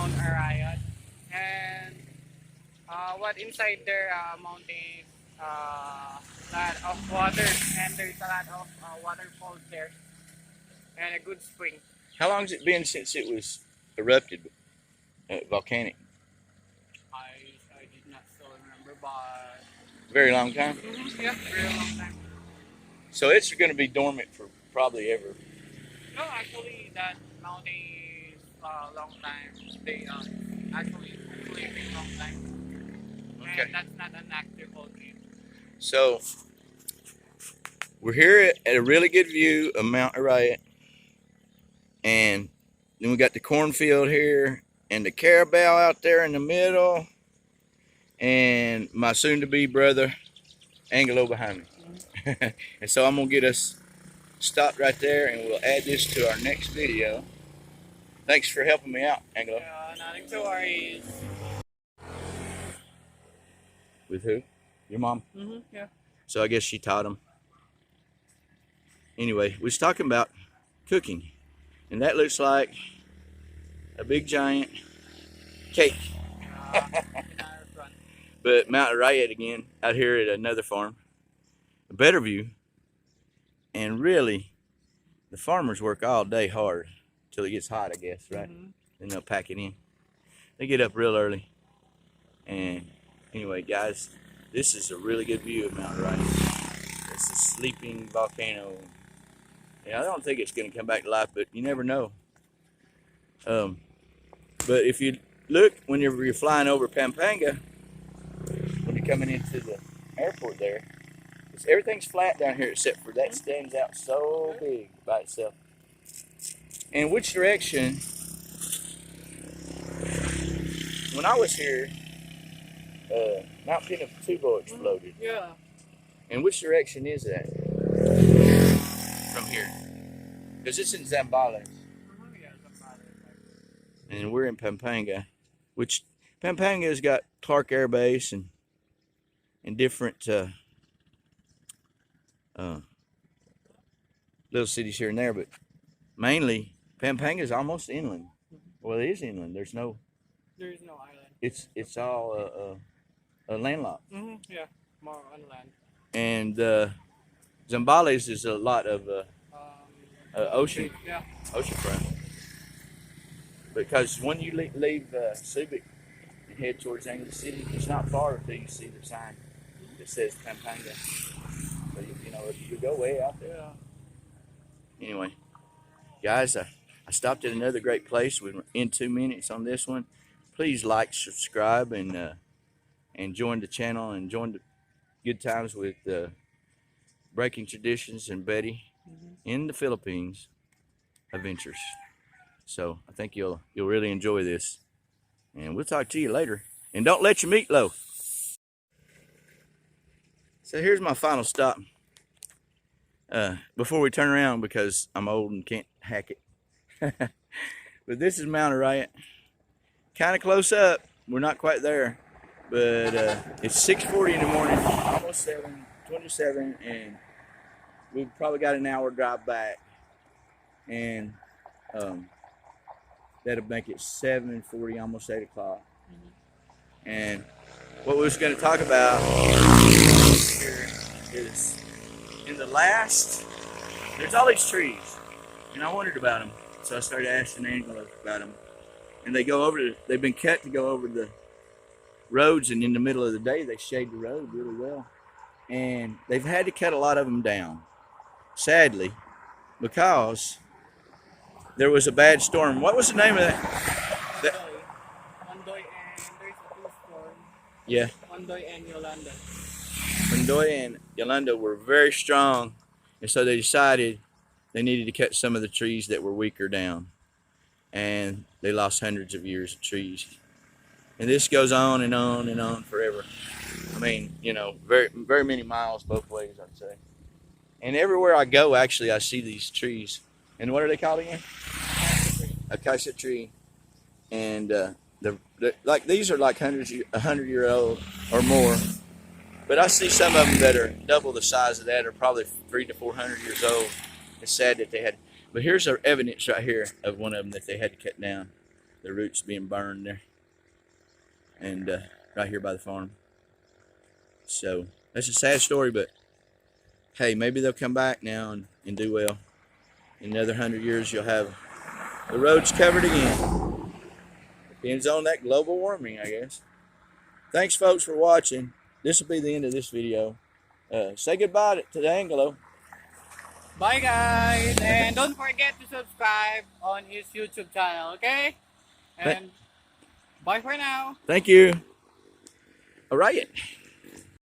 Mount Arayat, and what inside there mountain lot of water, and there's a lot of waterfalls there and a good spring. How long has it been since it was erupted, volcanic? I did not still remember, but Very long time. yeah, very long time. So it's going to be dormant for probably ever. No, actually that mountain is long time. They actually been long time, Okay. and that's not an active volcano. So we're here at a really good view of Mount Arayat, and then we got the cornfield here and the carabao out there in the middle, and my soon-to-be brother Angelo behind me. And so I'm gonna get us stopped right there, and we'll add this to our next video. Thanks for helping me out, Angelo. Nothing to worry. With who? Your mom? Yeah. So I guess she taught him. Anyway, we was talking about cooking, and that looks like a big giant cake. But Mount Arayat again, out here at another farm, a better view, and really, the farmers work all day hard till it gets hot, I guess, right? Then they'll pack it in. They get up real early, and anyway, guys, this is a really good view of Mount Arayat. It's a sleeping volcano. Yeah, I don't think it's going to come back to life, but you never know. But if you look whenever you're flying over Pampanga, when you're coming into the airport there, everything's flat down here except for that stands out so big by itself. And which direction? When I was here, Mount Pinatubo exploded. Yeah. And which direction is that from here? Because it's in Zambales. Yeah, And we're in Pampanga, which Pampanga's got Clark Air Base and different little cities here and there, but mainly Pampanga's almost inland. Well, it is inland. There is no island. It's all landlocked. Yeah, more on land. And Zambales is a lot of ocean, Yeah. oceanfront. Because when you leave Subic and head towards Anglo City, it's not far until you see the sign that says Pampanga. So you know, if you go way out there. Yeah. Anyway, guys, I stopped at another great place. We're in 2 minutes on this one. Please like, subscribe, and join the channel and join the good times with Breaking Traditions and Betty in the Philippines adventures. So I think you'll really enjoy this, and we'll talk to you later. And don't let your meat low. So here's my final stop before we turn around, because I'm old and can't hack it. But this is Mount Arayat, kind of close up. We're not quite there, but it's 6:40 in the morning, almost 7:27, and we've probably got an hour drive back, and that'll make it 7:40, almost 8 o'clock. And what we was going to talk about here is, in the last, there's all these trees, and I wondered about them, so I started asking Angela about them. And they've been cut to go over the roads, and in the middle of the day they shade the road really well. And they've had to cut a lot of them down, sadly, because there was a bad storm. What was the name of that? Ondoy, and there's a two storm. Yeah. Ondoy and Yolanda. Ondoy and Yolanda were very strong, and so they decided they needed to cut some of the trees that were weaker down. And they lost hundreds of years of trees. And this goes on and on and on forever. I mean, you know, very, very many miles both ways, I'd say. And everywhere I go, actually, I see these trees. And what are they called again? Acacia tree. And like these are like 100-year-old or more. But I see some of them that are double the size of that, are probably 300 to 400 years old. It's sad that they had. But here's our evidence right here of one of them that they had to cut down. the roots being burned there, and right here by the farm. So that's a sad story, but hey, maybe they'll come back now and do well. In another 100 years, you'll have the roads covered again. Depends on that global warming, I guess. Thanks, folks, for watching. This will be the end of this video. Say goodbye to the Anglo. Bye guys, and don't forget to subscribe on his YouTube channel, okay? And bye for now. Thank you. Arayat.